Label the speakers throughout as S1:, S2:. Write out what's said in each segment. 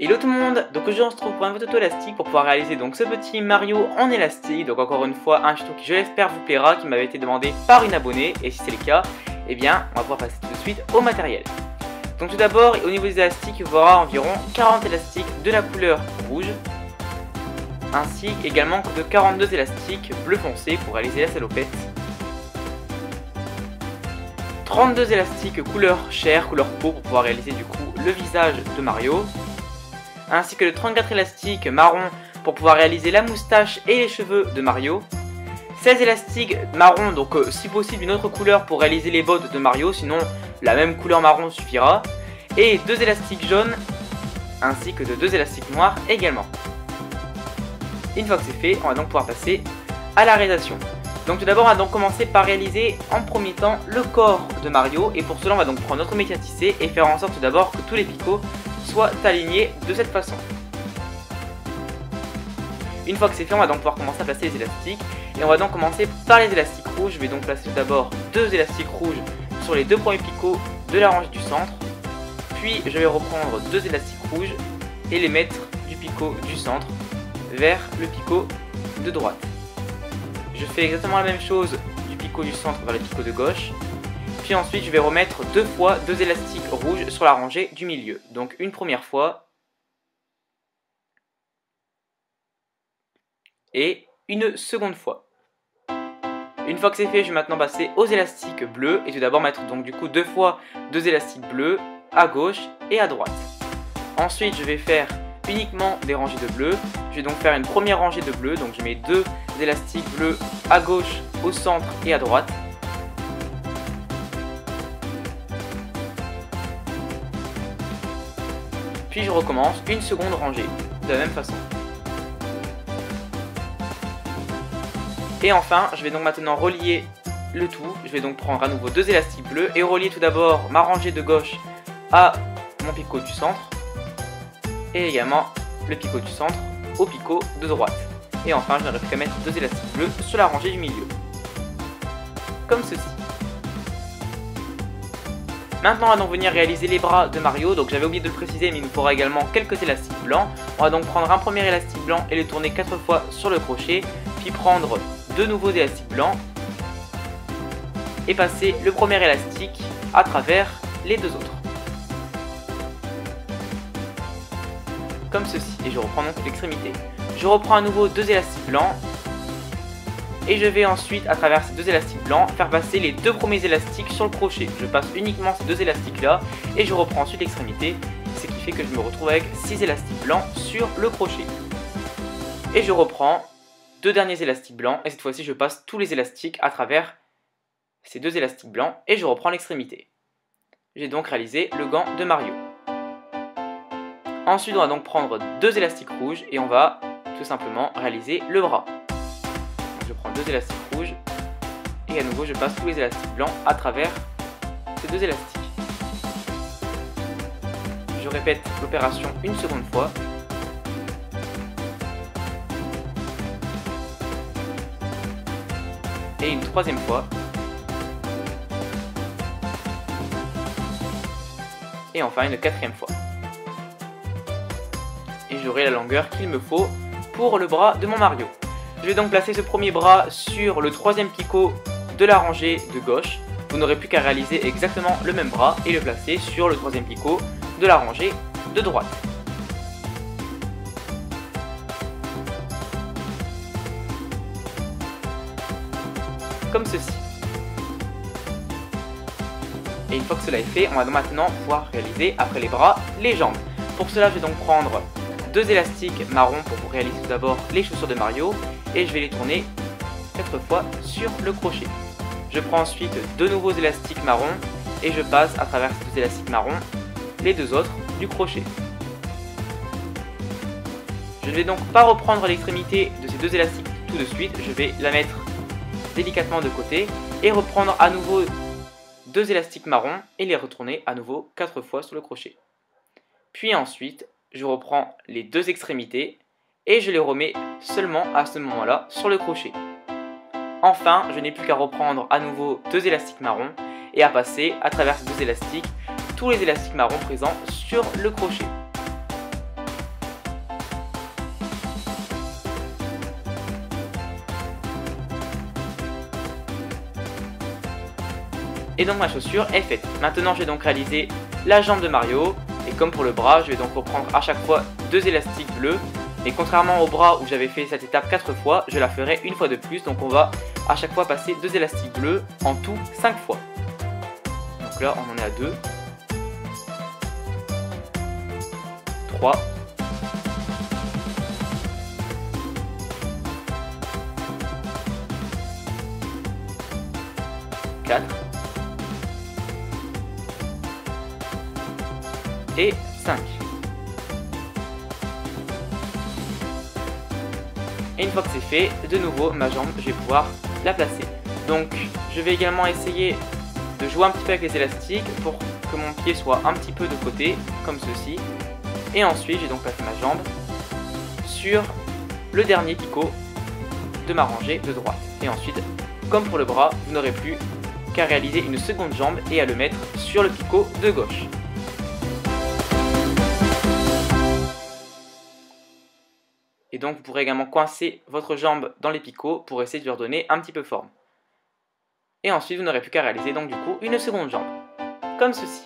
S1: Hello tout le monde, donc aujourd'hui on se retrouve pour un nouveau tuto élastique pour pouvoir réaliser donc ce petit Mario en élastique. Donc encore une fois un tuto qui je l'espère vous plaira, qui m'avait été demandé par une abonnée, et si c'est le cas, eh bien on va pouvoir passer tout de suite au matériel. Donc tout d'abord au niveau des élastiques, il y aura environ 40 élastiques de la couleur rouge, ainsi également de 42 élastiques bleu foncé pour réaliser la salopette. 32 élastiques couleur chair, couleur peau pour pouvoir réaliser du coup le visage de Mario, ainsi que de 34 élastiques marron pour pouvoir réaliser la moustache et les cheveux de Mario, 16 élastiques marron, donc si possible une autre couleur pour réaliser les bottes de Mario, sinon la même couleur marron suffira, et 2 élastiques jaunes, ainsi que de 2 élastiques noirs également. Une fois que c'est fait, on va donc pouvoir passer à la réalisation. Donc tout d'abord on va donc commencer par réaliser en premier temps le corps de Mario, et pour cela on va donc prendre notre métier à tisser et faire en sorte tout d'abord que tous les picots soient alignés de cette façon. Une fois que c'est fait, on va donc pouvoir commencer à placer les élastiques, et on va donc commencer par les élastiques rouges. Je vais donc placer tout d'abord 2 élastiques rouges sur les 2 premiers picots de la rangée du centre, puis je vais reprendre 2 élastiques rouges et les mettre du picot du centre vers le picot de droite. Je fais exactement la même chose du picot du centre vers le picot de gauche. Puis ensuite je vais remettre 2 fois 2 élastiques rouges sur la rangée du milieu. Donc une première fois et une seconde fois. Une fois que c'est fait, je vais maintenant passer aux élastiques bleus et tout d'abord mettre donc du coup 2 fois 2 élastiques bleus à gauche et à droite. Ensuite je vais faire uniquement des rangées de bleus. Je vais donc faire une première rangée de bleus, donc je mets 2 élastiques bleus à gauche, au centre et à droite. Puis je recommence une seconde rangée, de la même façon. Et enfin, je vais donc maintenant relier le tout. Je vais donc prendre à nouveau 2 élastiques bleus et relier tout d'abord ma rangée de gauche à mon picot du centre. Et également le picot du centre au picot de droite. Et enfin, je n'aurai plus qu'à mettre 2 élastiques bleus sur la rangée du milieu. Comme ceci. Maintenant, on va donc venir réaliser les bras de Mario. Donc j'avais oublié de le préciser, mais il nous faudra également quelques élastiques blancs. On va donc prendre un premier élastique blanc et le tourner 4 fois sur le crochet. Puis prendre 2 nouveaux élastiques blancs et passer le premier élastique à travers les 2 autres. Comme ceci. Et je reprends donc l'extrémité. Je reprends à nouveau 2 élastiques blancs. Et je vais ensuite, à travers ces 2 élastiques blancs, faire passer les 2 premiers élastiques sur le crochet. Je passe uniquement ces 2 élastiques là et je reprends ensuite l'extrémité, ce qui fait que je me retrouve avec 6 élastiques blancs sur le crochet. Et je reprends 2 derniers élastiques blancs et cette fois-ci je passe tous les élastiques à travers ces 2 élastiques blancs et je reprends l'extrémité. J'ai donc réalisé le gant de Mario. Ensuite on va donc prendre 2 élastiques rouges et on va tout simplement réaliser le bras. Je prends 2 élastiques rouges et à nouveau je passe tous les élastiques blancs à travers ces 2 élastiques. Je répète l'opération une seconde fois. Et une troisième fois. Et enfin une quatrième fois. Et j'aurai la longueur qu'il me faut pour le bras de mon Mario. Je vais donc placer ce premier bras sur le 3e picot de la rangée de gauche. Vous n'aurez plus qu'à réaliser exactement le même bras et le placer sur le 3e picot de la rangée de droite. Comme ceci. Et une fois que cela est fait, on va maintenant pouvoir réaliser après les bras, les jambes. Pour cela, je vais donc prendre 2 élastiques marron pour réaliser tout d'abord les chaussures de Mario et je vais les tourner 4 fois sur le crochet. Je prends ensuite 2 nouveaux élastiques marron et je passe à travers ces 2 élastiques marron les 2 autres du crochet. Je ne vais donc pas reprendre l'extrémité de ces 2 élastiques tout de suite, je vais la mettre délicatement de côté et reprendre à nouveau 2 élastiques marron et les retourner à nouveau 4 fois sur le crochet. Puis ensuite, je reprends les 2 extrémités et je les remets seulement à ce moment-là sur le crochet. Enfin, je n'ai plus qu'à reprendre à nouveau 2 élastiques marron et à passer à travers ces 2 élastiques tous les élastiques marrons présents sur le crochet. Et donc ma chaussure est faite. Maintenant je vais donc réaliser la jambe de Mario. Et comme pour le bras, je vais donc reprendre à chaque fois 2 élastiques bleus. Et contrairement au bras où j'avais fait cette étape 4 fois, je la ferai une fois de plus. Donc on va à chaque fois passer 2 élastiques bleus, en tout 5 fois. Donc là on en est à 2. 3. 4. Et 5. Et une fois que c'est fait, de nouveau ma jambe, je vais pouvoir la placer. Donc je vais également essayer de jouer un petit peu avec les élastiques pour que mon pied soit un petit peu de côté, comme ceci. Et ensuite j'ai donc placé ma jambe sur le dernier picot de ma rangée de droite. Et ensuite, comme pour le bras, vous n'aurez plus qu'à réaliser une seconde jambe et à le mettre sur le picot de gauche. Et donc vous pourrez également coincer votre jambe dans les picots pour essayer de leur donner un petit peu forme. Et ensuite vous n'aurez plus qu'à réaliser donc du coup une seconde jambe, comme ceci.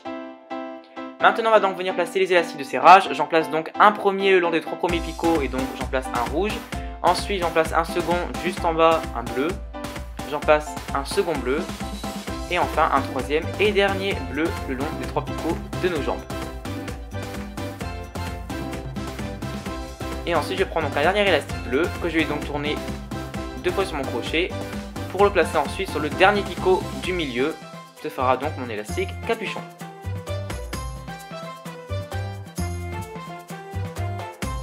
S1: Maintenant on va donc venir placer les élastiques de serrage. J'en place donc un premier le long des 3 premiers picots et donc j'en place un rouge. Ensuite j'en place un second juste en bas, un bleu. J'en place un second bleu. Et enfin un troisième et dernier bleu le long des 3 picots de nos jambes. Et ensuite je prends donc un dernier élastique bleu que je vais donc tourner 2 fois sur mon crochet pour le placer ensuite sur le dernier picot du milieu. Ce fera donc mon élastique capuchon.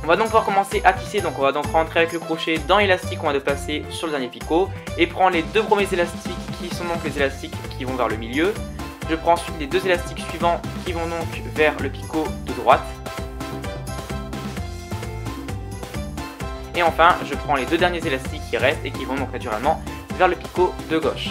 S1: On va donc pouvoir commencer à tisser, donc on va donc rentrer avec le crochet dans l'élastique qu'on va placer sur le dernier picot et prendre les 2 premiers élastiques qui sont donc les élastiques qui vont vers le milieu. Je prends ensuite les 2 élastiques suivants qui vont donc vers le picot de droite. Et enfin, je prends les 2 derniers élastiques qui restent et qui vont donc naturellement vers le picot de gauche.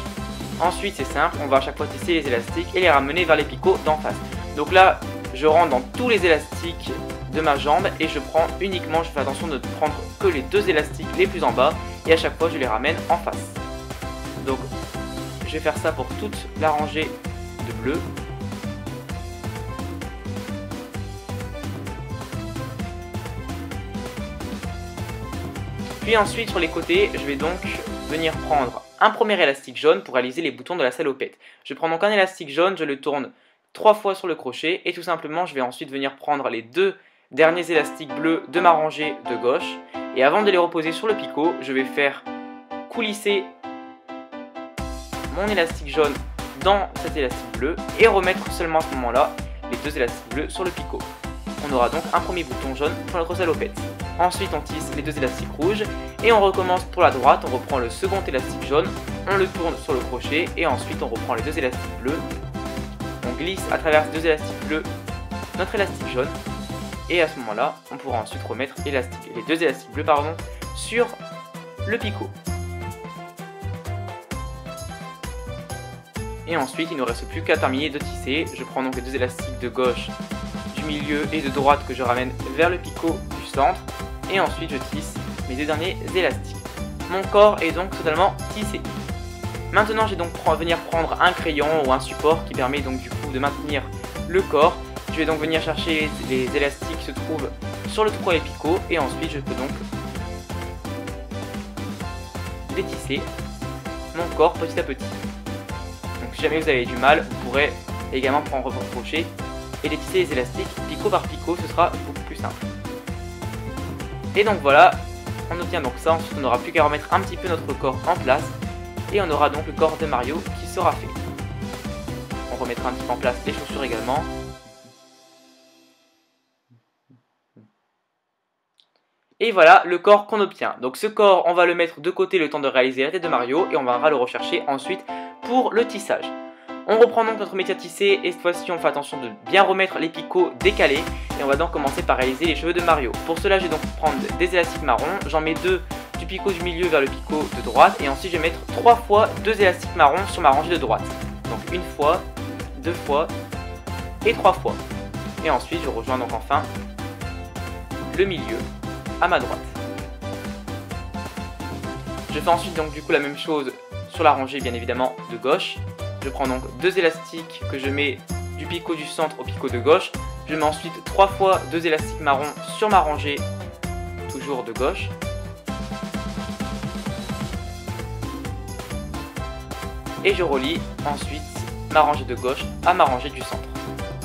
S1: Ensuite, c'est simple, on va à chaque fois tisser les élastiques et les ramener vers les picots d'en face. Donc là, je rentre dans tous les élastiques de ma jambe et je prends uniquement, je fais attention de ne prendre que les 2 élastiques les plus en bas et à chaque fois je les ramène en face. Donc je vais faire ça pour toute la rangée de bleu. Puis ensuite sur les côtés, je vais donc venir prendre un premier élastique jaune pour réaliser les boutons de la salopette. Je prends donc un élastique jaune, je le tourne 3 fois sur le crochet et tout simplement je vais ensuite venir prendre les 2 derniers élastiques bleus de ma rangée de gauche et avant de les reposer sur le picot, je vais faire coulisser mon élastique jaune dans cet élastique bleu et remettre seulement à ce moment-là les 2 élastiques bleus sur le picot. On aura donc un premier bouton jaune pour notre salopette. Ensuite on tisse les 2 élastiques rouges et on recommence pour la droite, on reprend le second élastique jaune, on le tourne sur le crochet et ensuite on reprend les 2 élastiques bleus. On glisse à travers ces 2 élastiques bleus notre élastique jaune et à ce moment là on pourra ensuite remettre les 2 élastiques bleus sur le picot. Et ensuite il ne reste plus qu'à terminer de tisser. Je prends donc les 2 élastiques de gauche, du milieu et de droite que je ramène vers le picot du centre et ensuite je tisse mes 2 derniers élastiques. Mon corps est donc totalement tissé. Maintenant je vais donc venir prendre un crayon ou un support qui permet donc du coup de maintenir le corps. Je vais donc venir chercher les élastiques qui se trouvent sur le premier picot et ensuite je peux donc détisser mon corps petit à petit. Donc si jamais vous avez du mal, vous pourrez également prendre votre crochet et détisser les élastiques picot par picot, ce sera beaucoup plus simple. Et donc voilà, on obtient donc ça, ensuite on n'aura plus qu'à remettre un petit peu notre corps en place et on aura donc le corps de Mario qui sera fait. On remettra un petit peu en place les chaussures également. Et voilà le corps qu'on obtient. Donc ce corps, on va le mettre de côté le temps de réaliser la tête de Mario et on va le rechercher ensuite pour le tissage. On reprend donc notre métier à tisser et cette fois-ci on fait attention de bien remettre les picots décalés et on va donc commencer par réaliser les cheveux de Mario. Pour cela je vais donc prendre des élastiques marrons, j'en mets 2 du picot du milieu vers le picot de droite et ensuite je vais mettre 3 fois 2 élastiques marrons sur ma rangée de droite. Donc une fois, 2 fois et 3 fois. Et ensuite je rejoins donc enfin le milieu à ma droite. Je fais ensuite donc du coup la même chose sur la rangée bien évidemment de gauche. je prends donc 2 élastiques que je mets du picot du centre au picot de gauche. Je mets ensuite 3 fois 2 élastiques marron sur ma rangée, toujours de gauche. Et je relie ensuite ma rangée de gauche à ma rangée du centre.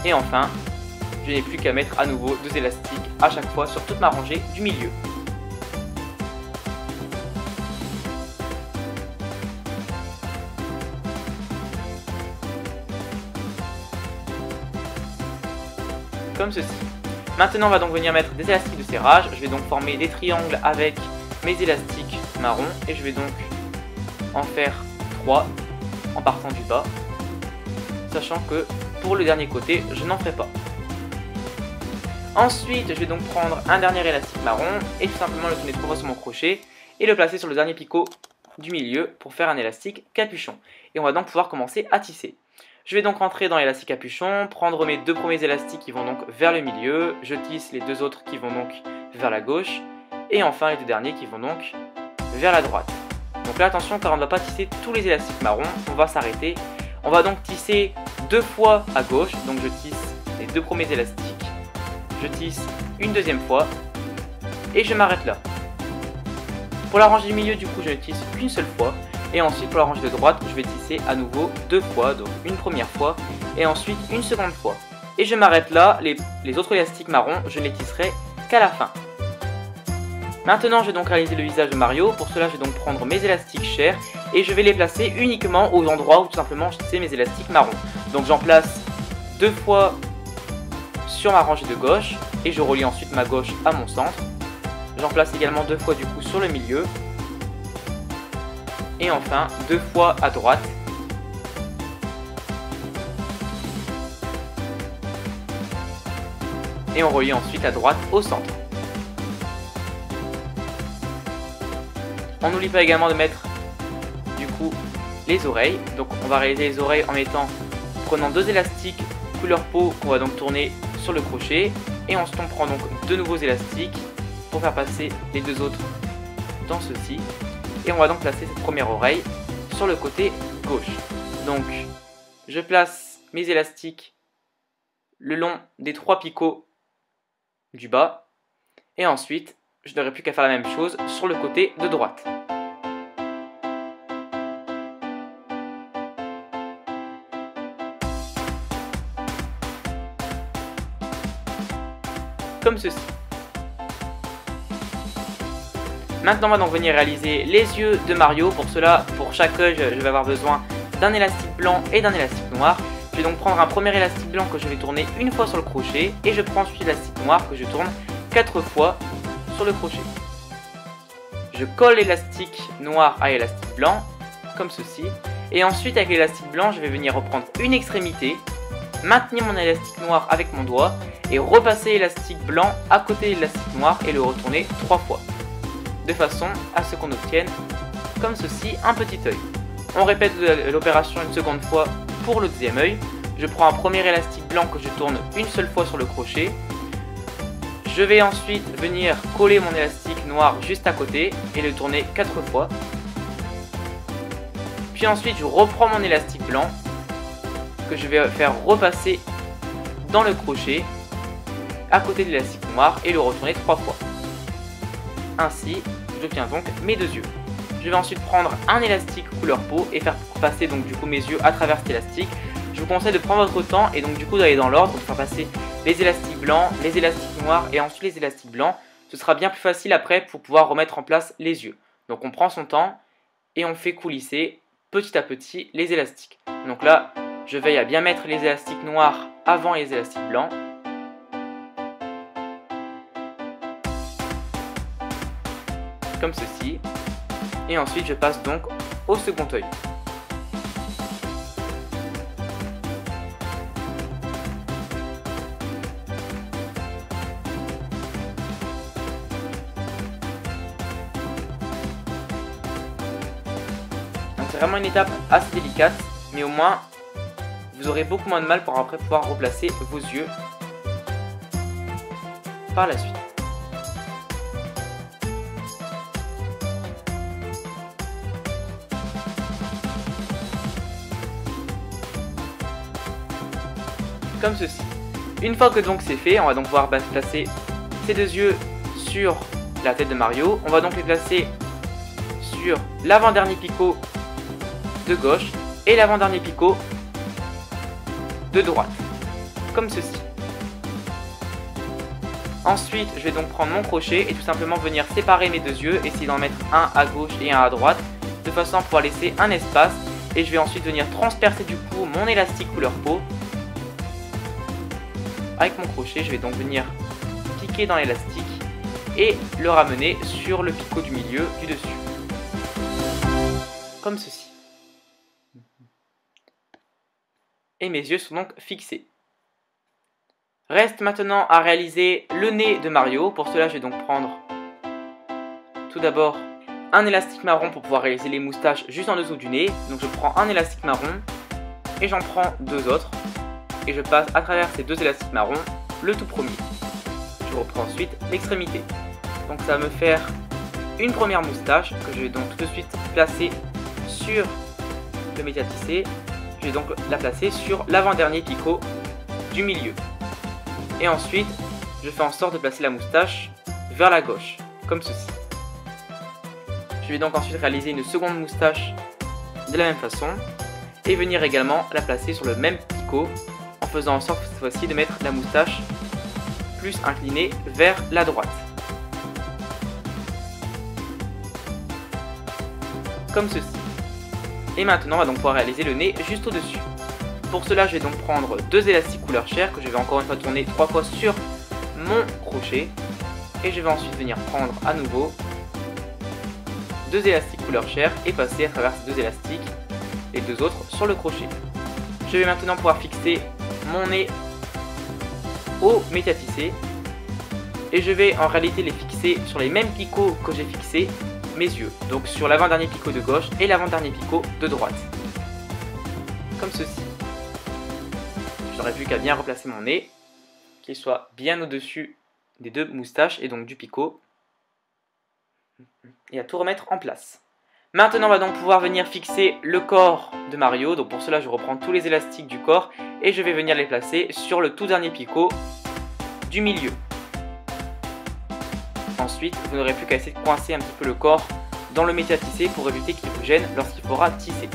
S1: Et enfin, je n'ai plus qu'à mettre à nouveau 2 élastiques à chaque fois sur toute ma rangée du milieu. Comme ceci. Maintenant on va donc venir mettre des élastiques de serrage. Je vais donc former des triangles avec mes élastiques marron et je vais donc en faire 3 en partant du bas, sachant que pour le dernier côté je n'en ferai pas. Ensuite je vais donc prendre un dernier élastique marron et tout simplement le tourner 3 fois sur mon crochet et le placer sur le dernier picot du milieu pour faire un élastique capuchon. Et on va donc pouvoir commencer à tisser. Je vais donc rentrer dans l'élastique capuchon, prendre mes 2 premiers élastiques qui vont donc vers le milieu, je tisse les 2 autres qui vont donc vers la gauche, et enfin les 2 derniers qui vont donc vers la droite. Donc là attention, car on ne va pas tisser tous les élastiques marrons, on va s'arrêter. On va donc tisser 2 fois à gauche, donc je tisse les 2 premiers élastiques, je tisse une deuxième fois, et je m'arrête là. Pour la rangée du milieu du coup je ne tisse qu'une seule fois. Et ensuite pour la rangée de droite, je vais tisser à nouveau 2 fois, donc une première fois et ensuite une seconde fois. Et je m'arrête là, les autres élastiques marrons, je ne les tisserai qu'à la fin. Maintenant je vais donc réaliser le visage de Mario, pour cela je vais donc prendre mes élastiques chers et je vais les placer uniquement aux endroits où tout simplement je tissais mes élastiques marrons. Donc j'en place 2 fois sur ma rangée de gauche et je relie ensuite ma gauche à mon centre. J'en place également 2 fois du coup sur le milieu. Et enfin 2 fois à droite. Et on relie ensuite à droite au centre. On n'oublie pas également de mettre du coup les oreilles. Donc on va réaliser les oreilles en prenant 2 élastiques couleur peau qu'on va donc tourner sur le crochet. Et ensuite on prend donc 2 nouveaux élastiques pour faire passer les 2 autres dans ceci. Et on va donc placer cette première oreille sur le côté gauche. Donc je place mes élastiques le long des 3 picots du bas et ensuite je n'aurai plus qu'à faire la même chose sur le côté de droite. Comme ceci. Maintenant on va donc venir réaliser les yeux de Mario. Pour cela, pour chaque œil, je vais avoir besoin d'un élastique blanc et d'un élastique noir. Je vais donc prendre un premier élastique blanc que je vais tourner une fois sur le crochet et je prends ensuite l'élastique noir que je tourne 4 fois sur le crochet. Je colle l'élastique noir à l'élastique blanc, comme ceci. Et ensuite avec l'élastique blanc, je vais venir reprendre une extrémité, maintenir mon élastique noir avec mon doigt et repasser l'élastique blanc à côté de l'élastique noir et le retourner 3 fois. De façon à ce qu'on obtienne, comme ceci, un petit œil. On répète l'opération une seconde fois pour le deuxième œil. Je prends un premier élastique blanc que je tourne une seule fois sur le crochet. Je vais ensuite venir coller mon élastique noir juste à côté et le tourner 4 fois. Puis ensuite je reprends mon élastique blanc que je vais faire repasser dans le crochet à côté de l'élastique noir et le retourner 3 fois. Ainsi, j'obtiens donc mes 2 yeux. Je vais ensuite prendre un élastique couleur peau et faire passer donc du coup mes yeux à travers cet élastique. Je vous conseille de prendre votre temps et donc du coup d'aller dans l'ordre, de faire passer les élastiques blancs, les élastiques noirs et ensuite les élastiques blancs. Ce sera bien plus facile après pour pouvoir remettre en place les yeux. Donc on prend son temps et on fait coulisser petit à petit les élastiques. Donc là, je veille à bien mettre les élastiques noirs avant les élastiques blancs. Comme ceci. Et ensuite je passe donc au second œil. C'est vraiment une étape assez délicate, mais au moins vous aurez beaucoup moins de mal pour après pouvoir replacer vos yeux par la suite. comme ceci. Une fois que donc c'est fait, on va donc pouvoir placer ces deux yeux sur la tête de Mario. On va donc les placer sur l'avant-dernier picot de gauche et l'avant-dernier picot de droite, comme ceci. Ensuite, je vais donc prendre mon crochet et tout simplement venir séparer mes deux yeux, essayer d'en mettre un à gauche et un à droite, de façon à pouvoir laisser un espace. Et je vais ensuite venir transpercer du coup mon élastique couleur peau. Avec mon crochet, je vais donc venir piquer dans l'élastique et le ramener sur le picot du milieu du dessus. Comme ceci. Et mes yeux sont donc fixés. Reste maintenant à réaliser le nez de Mario. Pour cela, je vais donc prendre tout d'abord un élastique marron pour pouvoir réaliser les moustaches juste en dessous du nez. Donc je prends un élastique marron et j'en prends deux autres. Et je passe à travers ces deux élastiques marrons le tout premier. Je reprends ensuite l'extrémité. Donc ça va me faire une première moustache que je vais donc tout de suite placer sur le média tissé. Je vais donc la placer sur l'avant-dernier picot du milieu. Et ensuite, je fais en sorte de placer la moustache vers la gauche, comme ceci. Je vais donc ensuite réaliser une seconde moustache de la même façon et venir également la placer sur le même picot en faisant en sorte cette fois-ci de mettre la moustache plus inclinée vers la droite. Comme ceci. Et maintenant, on va donc pouvoir réaliser le nez juste au-dessus. Pour cela, je vais donc prendre deux élastiques couleur chair que je vais encore une fois tourner 3 fois sur mon crochet. Et je vais ensuite venir prendre à nouveau deux élastiques couleur chair et passer à travers ces deux élastiques, les deux autres, sur le crochet. Je vais maintenant pouvoir fixer mon nez au média tissé. Et je vais en réalité les fixer sur les mêmes picots que j'ai fixés mes yeux. Donc sur l'avant-dernier picot de gauche et l'avant-dernier picot de droite. Comme ceci. J'aurais plus qu'à bien replacer mon nez, qu'il soit bien au-dessus des deux moustaches et donc du picot. Et à tout remettre en place. Maintenant, on va donc pouvoir venir fixer le corps de Mario. Donc pour cela, je reprends tous les élastiques du corps et je vais venir les placer sur le tout dernier picot du milieu. Ensuite, vous n'aurez plus qu'à essayer de coincer un petit peu le corps dans le média tissé pour éviter qu'il vous gêne lorsqu'il faudra tisser.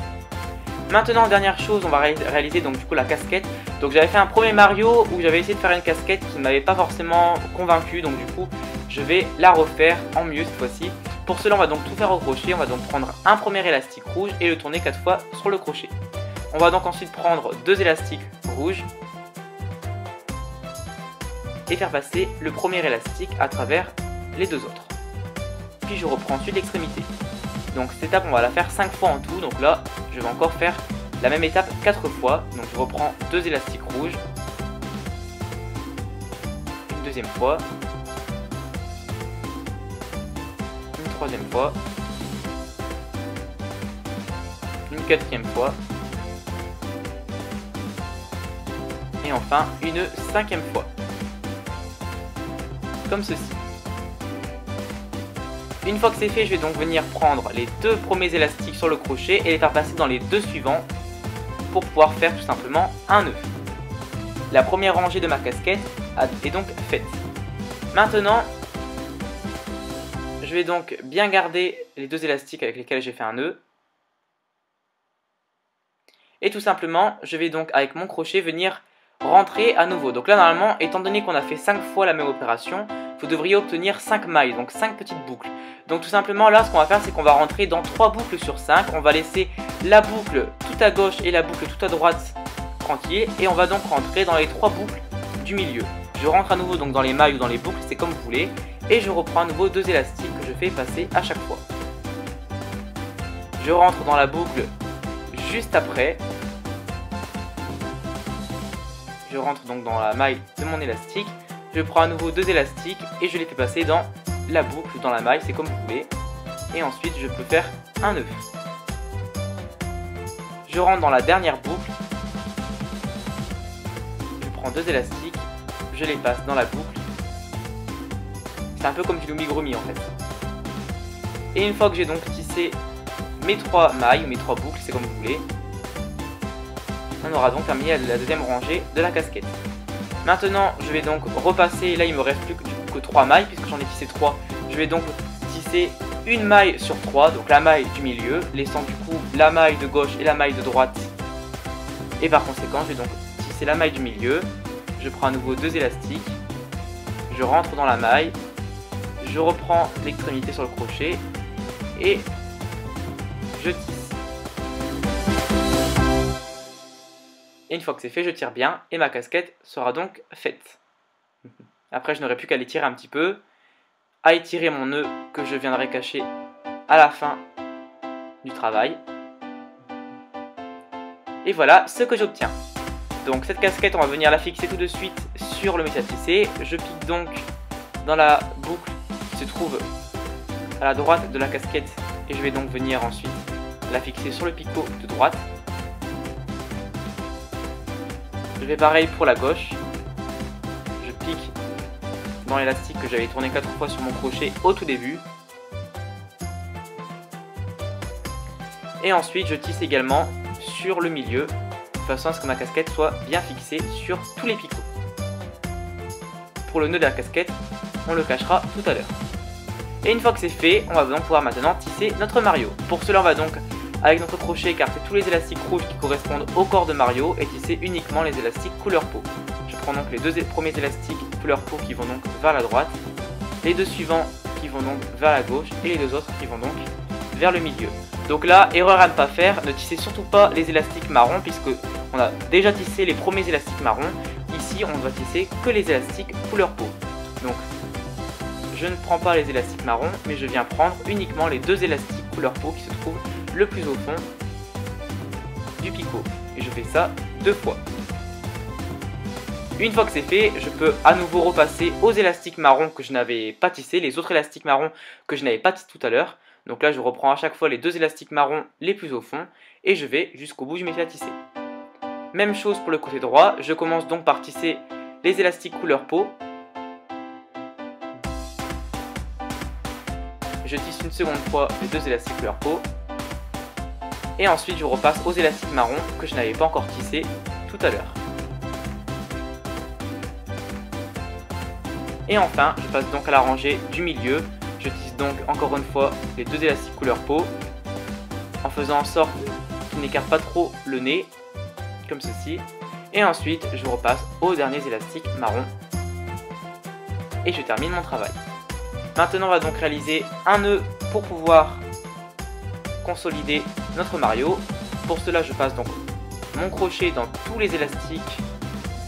S1: Maintenant, dernière chose, on va réaliser donc du coup la casquette. Donc j'avais fait un premier Mario où j'avais essayé de faire une casquette qui ne m'avait pas forcément convaincu. Donc du coup, je vais la refaire en mieux cette fois-ci. Pour cela, on va donc tout faire au crochet. On va donc prendre un premier élastique rouge et le tourner 4 fois sur le crochet. On va donc ensuite prendre deux élastiques rouges et faire passer le premier élastique à travers les deux autres. Puis je reprends ensuite l'extrémité. Donc cette étape on va la faire 5 fois en tout. Donc là je vais encore faire la même étape 4 fois. Donc je reprends deux élastiques rouges, une deuxième fois, une troisième fois, une quatrième fois et enfin une cinquième fois. Comme ceci. Une fois que c'est fait, je vais donc venir prendre les deux premiers élastiques sur le crochet et les faire passer dans les deux suivants pour pouvoir faire tout simplement un nœud. La première rangée de ma casquette est donc faite. Maintenant, je vais donc bien garder les deux élastiques avec lesquels j'ai fait un nœud. Et tout simplement, je vais donc avec mon crochet venir rentrer à nouveau. Donc là normalement, étant donné qu'on a fait 5 fois la même opération, vous devriez obtenir 5 mailles, donc 5 petites boucles. Donc tout simplement là, ce qu'on va faire, c'est qu'on va rentrer dans 3 boucles sur 5. On va laisser la boucle tout à gauche et la boucle tout à droite tranquille. Et on va donc rentrer dans les 3 boucles du milieu. Je rentre à nouveau donc dans les mailles ou dans les boucles, c'est comme vous voulez. Et je reprends à nouveau deux élastiques que je fais passer à chaque fois. Je rentre dans la boucle juste après. Je rentre donc dans la maille de mon élastique. Je prends à nouveau deux élastiques et je les fais passer dans la boucle, dans la maille, c'est comme vous voulez. Et ensuite, je peux faire un nœud. Je rentre dans la dernière boucle. Je prends deux élastiques, je les passe dans la boucle. C'est un peu comme du l'amigurumi en fait. Et une fois que j'ai donc tissé mes 3 mailles, mes 3 boucles, c'est comme vous voulez, On aura donc terminé la deuxième rangée de la casquette. Maintenant, je vais donc repasser, là il me reste plus que 3 mailles, puisque j'en ai tissé 3. Je vais donc tisser une maille sur 3, donc la maille du milieu, laissant du coup la maille de gauche et la maille de droite. Et par conséquent, je vais donc tisser la maille du milieu. Je prends à nouveau 2 élastiques, je rentre dans la maille, je reprends l'extrémité sur le crochet et je tisse. Et une fois que c'est fait, je tire bien et ma casquette sera donc faite. Après, je n'aurai plus qu'à l'étirer un petit peu, à étirer mon nœud que je viendrai cacher à la fin du travail. Et voilà ce que j'obtiens. Donc cette casquette, on va venir la fixer tout de suite sur le métier à tisser. Je pique donc dans la boucle qui se trouve à la droite de la casquette et je vais donc venir ensuite la fixer sur le picot de droite. Je fais pareil pour la gauche. Je pique dans l'élastique que j'avais tourné 4 fois sur mon crochet au tout début. Et ensuite je tisse également sur le milieu, de façon à ce que ma casquette soit bien fixée sur tous les picots. Pour le nœud de la casquette, on le cachera tout à l'heure. Et une fois que c'est fait, on va donc pouvoir maintenant tisser notre Mario. Pour cela, on va donc, avec notre crochet, écarter tous les élastiques rouges qui correspondent au corps de Mario et tisser uniquement les élastiques couleur peau. Je prends donc les 2 premiers élastiques couleur peau qui vont donc vers la droite, les 2 suivants qui vont donc vers la gauche et les 2 autres qui vont donc vers le milieu. Donc là, erreur à ne pas faire, ne tissez surtout pas les élastiques marrons puisque on a déjà tissé les premiers élastiques marrons. Ici, on ne doit tisser que les élastiques couleur peau. Donc, je ne prends pas les élastiques marrons, mais je viens prendre uniquement les 2 élastiques couleur peau qui se trouvent le plus au fond du picot. Et je fais ça 2 fois. Une fois que c'est fait, je peux à nouveau repasser aux élastiques marrons que je n'avais pas tissés, les autres élastiques marrons que je n'avais pas tissés tout à l'heure. Donc là, je reprends à chaque fois les 2 élastiques marrons les plus au fond et je vais jusqu'au bout du métier à tisser. Même chose pour le côté droit, je commence donc par tisser les élastiques couleur peau. Je tisse une seconde fois les 2 élastiques couleur peau. Et ensuite, je repasse aux élastiques marrons que je n'avais pas encore tissés tout à l'heure. Et enfin, je passe donc à la rangée du milieu. Je tisse donc encore une fois les 2 élastiques couleur peau en faisant en sorte qu'ils n'écartent pas trop le nez, comme ceci. Et ensuite, je repasse aux derniers élastiques marrons et je termine mon travail. Maintenant, on va donc réaliser un nœud pour pouvoir consolider notre Mario. Pour cela, je passe donc mon crochet dans tous les élastiques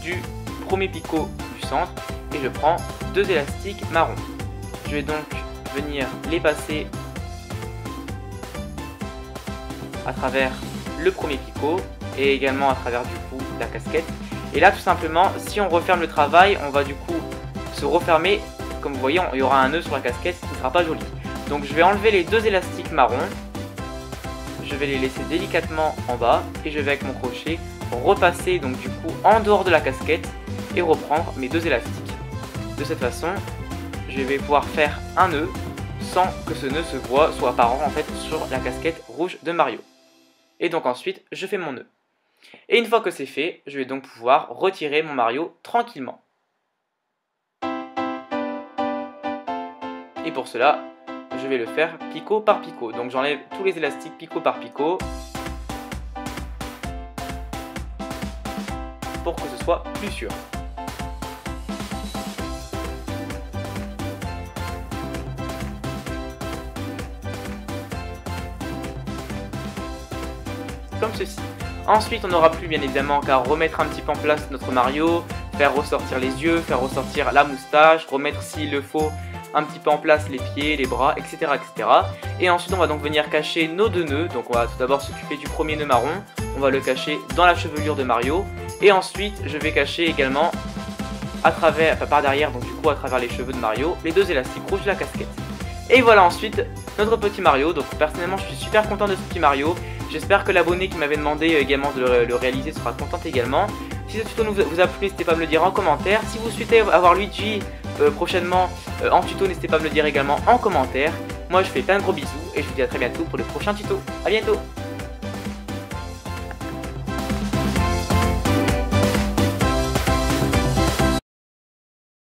S1: du premier picot du centre et je prends 2 élastiques marrons. Je vais donc venir les passer à travers le premier picot et également à travers du coup la casquette. Et là, tout simplement, si on referme le travail, on va du coup se refermer. Comme vous voyez, il y aura un nœud sur la casquette qui ne sera pas joli. Donc je vais enlever les 2 élastiques marrons, je vais les laisser délicatement en bas et je vais avec mon crochet repasser donc du coup en dehors de la casquette et reprendre mes 2 élastiques. De cette façon, je vais pouvoir faire un nœud sans que ce nœud se voit, soit apparent en fait sur la casquette rouge de Mario. Et donc ensuite, je fais mon nœud. Et une fois que c'est fait, je vais donc pouvoir retirer mon Mario tranquillement. Et pour cela, je vais le faire picot par picot. Donc j'enlève tous les élastiques picot par picot pour que ce soit plus sûr. Comme ceci. Ensuite, on n'aura plus bien évidemment qu'à remettre un petit peu en place notre Mario, faire ressortir les yeux, faire ressortir la moustache, remettre s'il le faut un petit peu en place les pieds, les bras, etc., etc. Et ensuite, on va donc venir cacher nos 2 nœuds. Donc on va tout d'abord s'occuper du premier nœud marron, on va le cacher dans la chevelure de Mario. Et ensuite, je vais cacher également à travers, par derrière, donc du coup à travers les cheveux de Mario, les 2 élastiques rouges de la casquette. Et voilà ensuite notre petit Mario. Donc personnellement, je suis super content de ce petit Mario. J'espère que l'abonné qui m'avait demandé également de le réaliser sera content également. Si ce tuto vous a plu, n'hésitez pas à me le dire en commentaire. Si vous souhaitez avoir Luigi prochainement en tuto, n'hésitez pas à me le dire également en commentaire. Moi je fais plein de gros bisous et je vous dis à très bientôt pour le prochain tuto. A bientôt.